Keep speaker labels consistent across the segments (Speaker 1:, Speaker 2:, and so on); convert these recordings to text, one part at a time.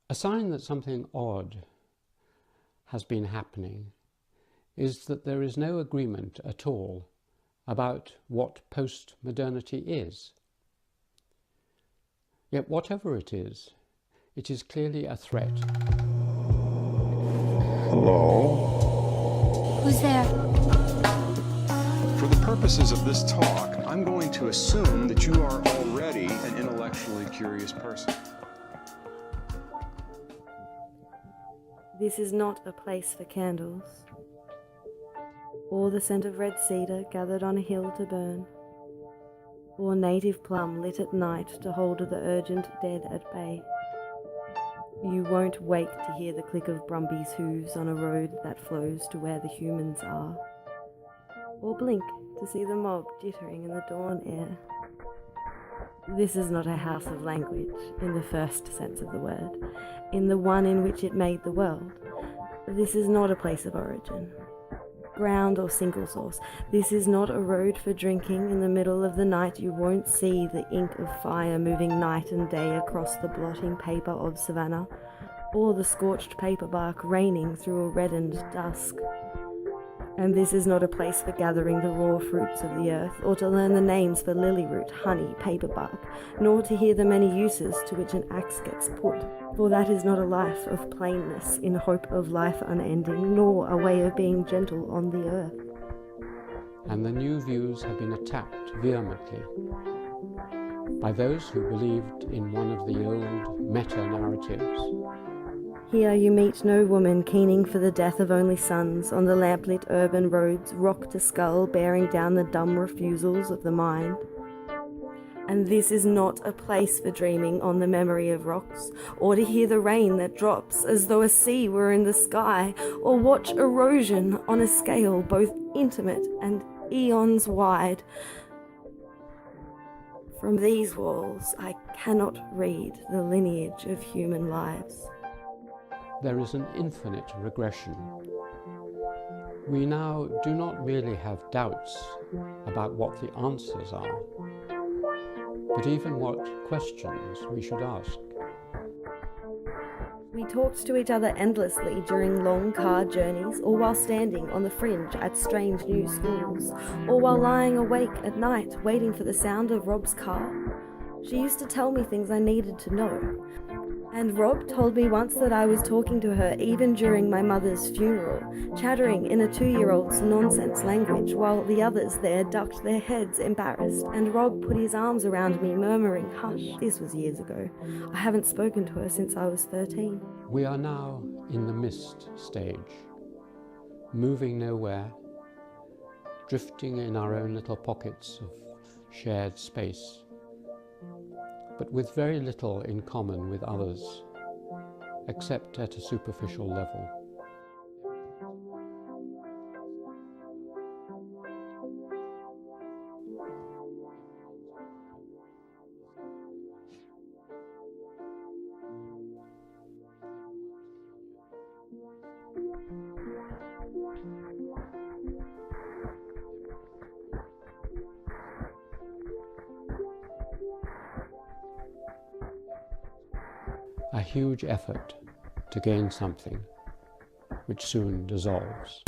Speaker 1: A sign that something odd has been happening is that there is no agreement at all about what post-modernity is. Yet whatever it is clearly a threat.
Speaker 2: Hello?
Speaker 3: Who's there?
Speaker 2: For the purposes of this talk, I'm going to assume that you are already an intellectually curious person.
Speaker 4: This is not a place for candles, or the scent of red cedar gathered on a hill to burn, or native plum lit at night to hold the urgent dead at bay. You won't wake to hear the click of Brumby's hooves on a road that flows to where the humans are, or blink to see the mob jittering in the dawn air. This is not a house of language, in the first sense of the word, in the one in which it made the world. This is not a place of origin, ground or single source. This is not a road for drinking. In the middle of the night you won't see the ink of fire moving night and day across the blotting paper of savannah, or the scorched paper bark raining through a reddened dusk. And this is not a place for gathering the raw fruits of the earth, or to learn the names for lily root, honey, paper bark, nor to hear the many uses to which an axe gets put. For that is not a life of plainness in hope of life unending, nor a way of being gentle on the earth.
Speaker 1: And the new views have been attacked vehemently by those who believed in one of the old meta-narratives.
Speaker 4: Here you meet no woman keening for the death of only sons on the lamplit urban roads, rock to skull, bearing down the dumb refusals of the mind. And this is not a place for dreaming on the memory of rocks, or to hear the rain that drops as though a sea were in the sky, or watch erosion on a scale both intimate and eons wide. From these walls I cannot read the lineage of human lives.
Speaker 1: There is an infinite regression. We now do not merely have doubts about what the answers are, but even what questions we should ask.
Speaker 4: We talked to each other endlessly during long car journeys, or while standing on the fringe at strange new schools, or while lying awake at night waiting for the sound of Rob's car. She used to tell me things I needed to know. And Rob told me once that I was talking to her even during my mother's funeral, chattering in a 2-year-old's nonsense language, while the others there ducked their heads embarrassed, and Rob put his arms around me, murmuring, "Hush." This was years ago. I haven't spoken to her since I was 13.
Speaker 1: We are now in the mist stage, moving nowhere, drifting in our own little pockets of shared space, but with very little in common with others, except at a superficial level. A huge effort to gain something which soon dissolves.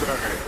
Speaker 2: Right.